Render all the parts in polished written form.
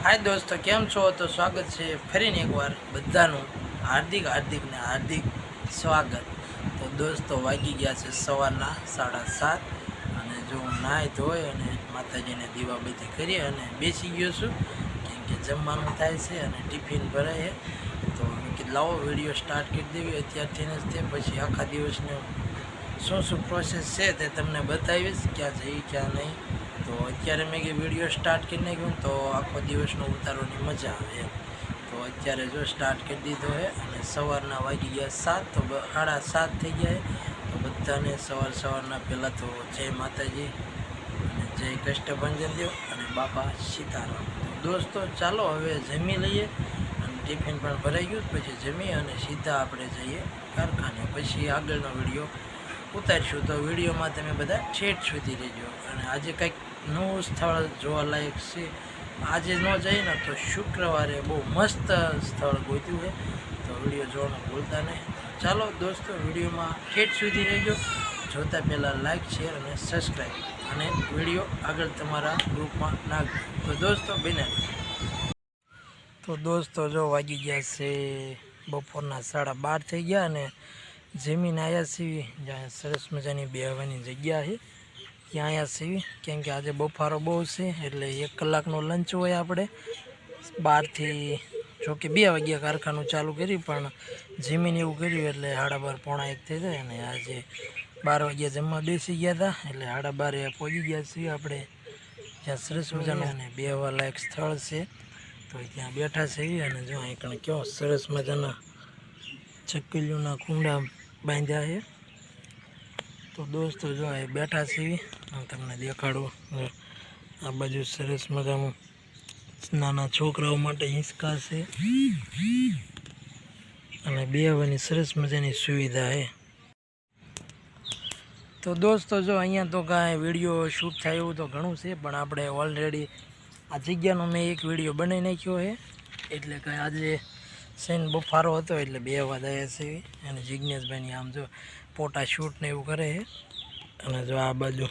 हाय दोस्तों केम छो। तो स्वागत है फरीने एक बार बधानु हार्दिक हार्दिक ने हार्दिक स्वागत। तो दोस्तों वागी गया है सवारना 7:30 અને જો નાય ધોય અને માતાજીને દીવાબત્તી કરી અને બેસી ગયો છું કેમ કે જમવાનું થાય છે અને ટિફિન ભરાય છે। તો મેં કીધું લાવો વિડીયો સ્ટાર્ટ કરી દેવી અત્યારથી જ તે પછી આખા દિવસને શું પ્રોસેસ છે તે તમને બતાવીશ ક્યાં જઈ ક્યાં નહીં। તો અત્યારે મેં કે વિડીયો સ્ટાર્ટ કરી નાખ્યું તો આખો દિવસનો ઉતારવાની મજા આવે એમ। તો અત્યારે જો સ્ટાર્ટ કરી દીધો છે અને સવારના વાગી ગયા 7 તો 7:30 થઈ ગયા। તો બધાને સવારના પહેલાં તો જય માતાજી અને જય કષ્ટભંજન દેવ અને બાપા સીતારામ। તો દોસ્તો ચાલો હવે જમી લઈએ અને ટિફિન પણ ભરાઈ ગયું પછી જમી અને સીધા આપણે જઈએ કારખાને પછી આગળનો વિડીયો ઉતારીશું। તો વિડીયોમાં તમે બધા છેટ સુધી રહેજો અને આજે કંઈક નવું સ્થળ જોવાલાયક છે। આજે ન જઈએ ને તો શુક્રવારે બહુ મસ્ત સ્થળ ગોત્યું છે તો વિડીયો જોવાનું ભૂલતા નહીં। ચાલો દોસ્તો વિડીયોમાં છેટ સુધી રહેજો। જોતા પહેલાં લાઈક શેર અને સબસ્ક્રાઈબ અને વિડીયો આગળ તમારા ગ્રુપમાં નાખજો। તો દોસ્તો બને તો દોસ્તો જો વાગી ગયા છે બપોરના 12:30 થઈ ગયા અને જમીન આવ્યા છીએ જ્યાં સરસ મજાની બેહવાની જગ્યા છે ત્યાં આવ્યા છીએ કેમ કે આજે બફારો બહુ છે એટલે 1 કલાકનો લંચ હોય આપણે 12થી જોકે 2 વાગ્યા કારખાનું ચાલુ કરી પણ જમીન એવું કર્યું એટલે 12:30 પોણા 1 થઈ જાય અને આજે 12 વાગ્યા જમવા બેસી ગયા હતા એટલે 12:30 પહોંચી ગયા છીએ આપણે જ્યાં સરસ મજાનું અને બેહવા લાયક સ્થળ છે તો ત્યાં બેઠા છીએ અને જો અહીં કણ કેવો સરસ મજાના ચકલીઓના કુંડા બાંધ્યા છે। તો દોસ્તો જો એ બેઠા છીએ હું તમને દેખાડું આ બાજુ સરસ મજાનું નાના છોકરાઓ માટે હિંચકા છે અને બેહવાની સરસ મજાની સુવિધા છે। તો દોસ્તો જો અહીંયા તો કાંઈ વિડીયો શૂટ થાય એવું તો ઘણું છે પણ આપણે ઓલરેડી આ જગ્યાનો મેં એક વિડીયો બનાવી નાખ્યો છે એટલે કે આજે સેન બફારો હતો એટલે બેહવા દયા છે અને જિજ્ઞેશભાઈની આમ જો ફોટા શૂટ ને એવું કરે છે અને જો આ બાજુ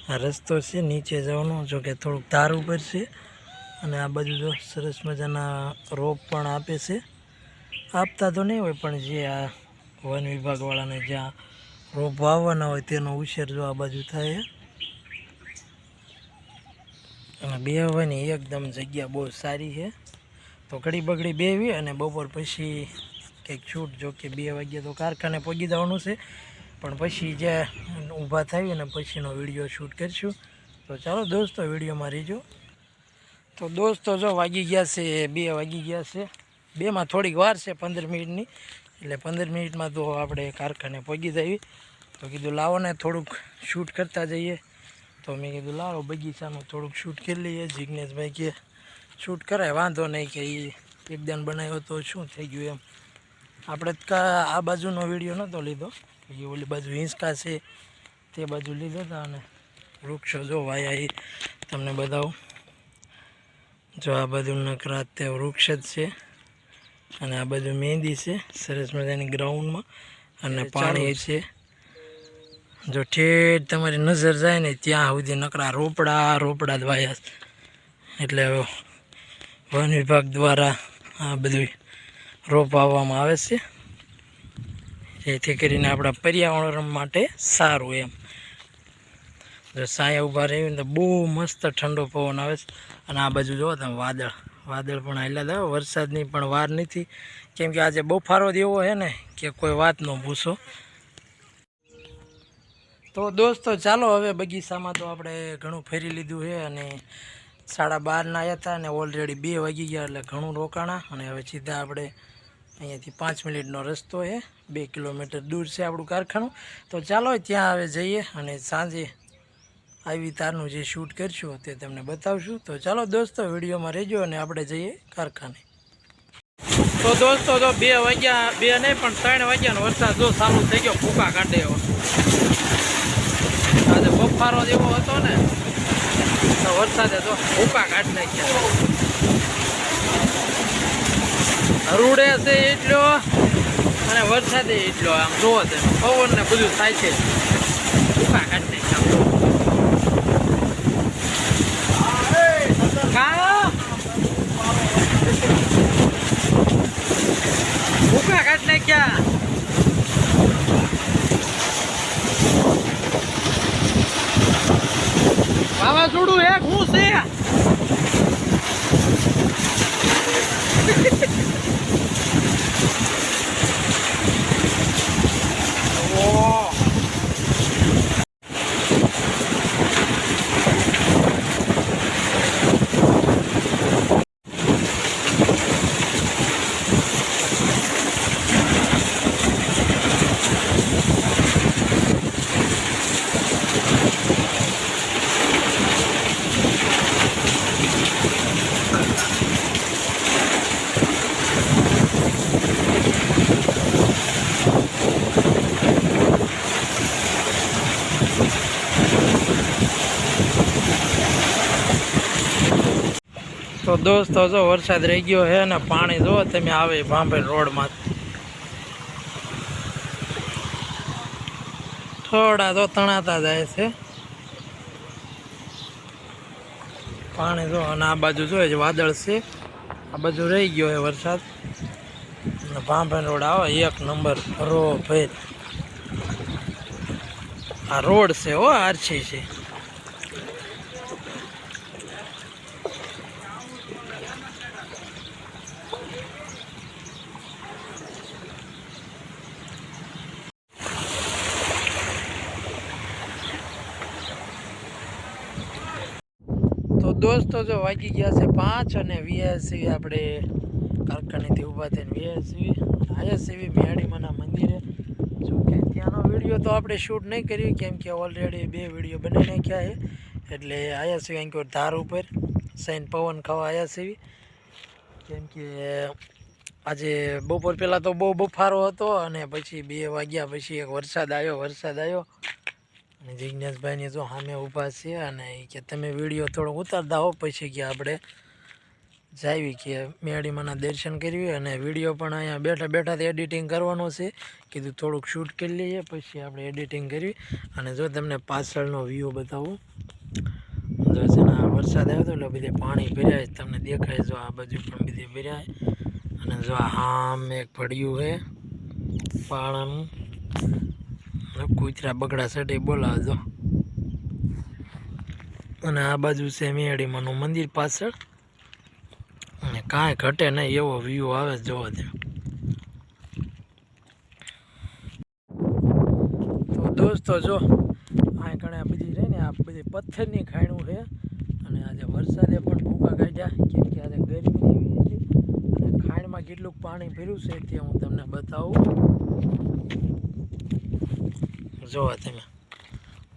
આ રસ્તો છે નીચે જવાનો જો કે થોડુંક ધાર ઉપર છે અને આ બાજુ જો સરસ મજાના રોપ પણ આપે છે આપતા તો નહીં હોય પણ જે આ વન વિભાગવાળાને જ્યાં રોપ વાવવાના હોય તેનો ઉછેર જો આ બાજુ થાય અને બેહવાની એકદમ જગ્યા બહુ સારી છે। તો ઘડી બગડી બેવી અને બપોર પછી કંઈક છૂટ જો કે 2 વાગ્યા તો કારખાને પહોંચી જવાનું છે પણ પછી જે ઊભા થાય ને પછીનો વિડીયો શૂટ કરીશું। તો ચાલો દોસ્તો વિડીયોમાં રહેજો। તો દોસ્તો જો વાગી ગયા છે 2 વાગી ગયા છે 2માં થોડીક વાર છે 15 મિનિટની એટલે 15 મિનિટમાં તો આપણે કારખાને પહોંચી જઈએ। તો કીધું લાવો ને થોડુંક શૂટ કરતા જઈએ તો મેં કીધું લાવો બગીચાનું થોડુંક શૂટ કરી લઈએ। જિજ્ઞેશભાઈ કે શૂટ કરાય વાંધો નહીં કે એ એકદમ બનાવ્યો તો શું થઈ ગયું એમ આપણે આ બાજુનો વિડીયો નહોતો લીધો એ ઓલી બાજુ હિંચકા છે તે બાજુ લીધો હતા અને વૃક્ષો જો વાયા એ તમને બતાવું જો આ બાજુ નકરાત તે વૃક્ષ જ છે અને આ બાજુ મહેંદી છે સરસ મજાની ગ્રાઉન્ડમાં અને પાણી છે જો ઠેઠ તમારી નજર જાય ને ત્યાં સુધી નકરા રોપડા જ વાયા એટલે હવે વન વિભાગ દ્વારા આ બધું રોપ વાવવામાં આવે છે જેથી કરીને આપણા પર્યાવરણ માટે સારું એમ। જો સાયા ઊભા રહીને તો બહુ મસ્ત ઠંડો પવન આવે છે અને આ બાજુ જુઓ તમે વાદળ પણ હાલ્યા હતા વરસાદની પણ વાર નથી કેમ કે આજે બફારો જ એવો છે ને કે કોઈ વાત ન પૂછો। તો દોસ્તો ચાલો હવે બગીચામાં તો આપણે ઘણું ફેરી લીધું છે અને 12:30ના આવ્યા હતા અને ઓલરેડી 2 વાગી ગયા એટલે ઘણું રોકાણા અને હવે સીધા આપણે અહીંયાથી 5 મિનિટનો રસ્તો છે 2 કિલોમીટર દૂર છે આપણું કારખાનું। તો ચાલો ત્યાં હવે જઈએ અને સાંજે આવી તારનું જે શૂટ કરીશું તે તમને બતાવશું। તો ચાલો દોસ્તો વિડીયોમાં રહેજો અને આપણે જઈએ કારખાને। તો દોસ્તો જો 2 વાગ્યા 2 નહીં પણ 3 વાગ્યાનો વરસાદ જો ચાલુ થઈ ગયો ભૂકા કાઢે એવો આજે બફારો જેવો હતો ને તો વરસાદે તો ભૂકા કાઢી નાખ્યા હરુડે છે એટલો અને વરસાદે એટલો આમ જોવો તેમ પવન ને બધું થાય છે ભૂકા કાઢી નાખ્યા। શું છે તો દોસ્તો જો વરસાદ રહી ગયો છે ને પાણી જો તમે આવે ભાંભેલ રોડમાં થોડા તો તણાતા જાય છે પાણી જો અને આ બાજુ જોઈએ વાદળ છે આ બાજુ રહી ગયો છે વરસાદ અને ભાંભેલ રોડ આવે એક નંબર રો ભેર આ રોડ છે હો આરસી છે તો દોસ્તો જો વાગી ગયા છે 5 અને વીએસસી આપણે કારખાનેથી ઊભા થઈને વીએસસી આઈએસસી મેડીમાના મંદિરે જો કે ત્યાંનો વિડીયો તો આપણે શૂટ નહીં કર્યું કેમ કે ઓલરેડી 2 વિડીયો બનાવી નાખ્યા છે એટલે આઈએસસી કંઈક ધાર ઉપર સૈન પવન ખાવા આવ્યા છે કેમ કે આજે બપોર પહેલાં તો બહુ બફારો હતો અને પછી 2 વાગ્યા પછી એક વરસાદ આવ્યો અને જિજ્ઞેશભાઈને જો સામે ઊભા છે અને કે તમે વિડીયો થોડો ઉતારતા હો પછી કે આપણે જાવી કે મેડીમાના દર્શન કરવી અને વિડીયો પણ અહીંયા બેઠા બેઠા એડિટિંગ કરવાનો છે કીધું થોડુંક શૂટ કરી લઈએ પછી આપણે એડિટિંગ કરવી અને જો તમને પાછળનો વ્યૂ બતાવું જો છે ને વરસાદ આવ્યો હતો એટલે બધે પાણી ભર્યા તમને દેખાય જો આ બાજુ પણ બધે ભર્યા અને જો આમ એક પડ્યું છે પાણાનું કૂતરા બગડા સટે બોલાવજો અને આ બાજુ છે મેડીમાનું મંદિર પાછળ અને કાંઈ ઘટે નહીં એવો વ્યૂ આવે જોવો ત્યાં તો દોસ્તો જો આ ઘણા બધી રહી ને આ બધી પથ્થરની ખાણું છે અને આજે વરસાદે પણ ભૂકા કાઢ્યા કેમ કે આજે ગરમી એવી હતી અને ખાણમાં કેટલું પાણી ભર્યું છે તે હું તમને બતાવું જો તમે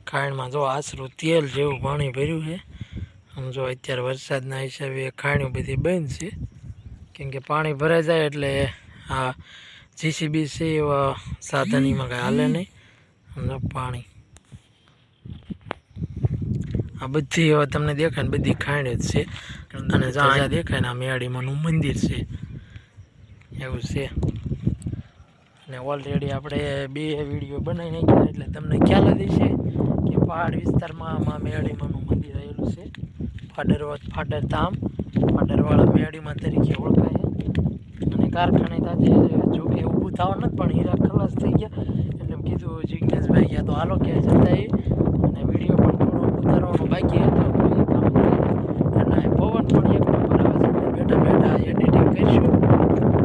ખાણમાં જો આશરું તેલ જેવું પાણી ભર્યું છે આમ જો અત્યારે વરસાદના હિસાબે ખાણું બધી બંધ છે કેમ કે પાણી ભરાઈ જાય એટલે આ જીસીબી છે એવા સાધનીમાં કાંઈ હાલે નહીં અને પાણી આ બધી હવે તમને દેખાય ને બધી ખાણ જ છે અને જ્યાં દેખાય ને આ મેડીમાનું મંદિર છે એવું છે અને ઓલરેડી આપણે 2 વિડીયો બનાવી નાખ્યા એટલે તમને ખ્યાલ જ છે કે પહાડ વિસ્તારમાં આમાં મેડીમાનું મંદિર આવેલું છે ફાડરવાળા મેડીમાં તરીકે ઓળખાય અને કારખાને તાજે જોકે ઊભું થવા નથી પણ હીરા ખલાસ થઈ ગયા એટલે કીધું જિજ્ઞેશભાઈ ગયા તો હાલો ક્યાં જતા અને વિડીયો પણ થોડો ઉતારવાનો બાકી હતો અને પવન પણ એક નંબર આવે છે એટલે બેઠા એડિટિંગ કરીશું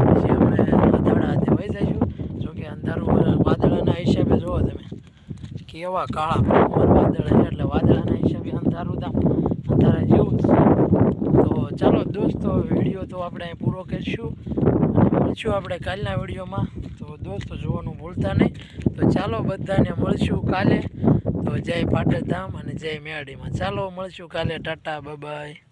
પછી આપણે આધાડા હાથે વહી જઈશું જોકે અંધારું વાદળાના હિસાબે જુઓ તમે કેવા કાળા વાદળ એટલે વાદળાના હિસાબે અંધારા જેવું જ છે તો ચાલો દોસ્તો વિડીયો તો આપણે અહીં પૂરો કરીશું અને મળશું આપણે કાલના વિડીયોમાં તો દોસ્તો જોવાનું ભૂલતા નહીં તો ચાલો બધાને મળશું કાલે તો જય પાટણધામ અને જય મેરડીમાં ચાલો મળશું કાલે ટાટા બાય બાય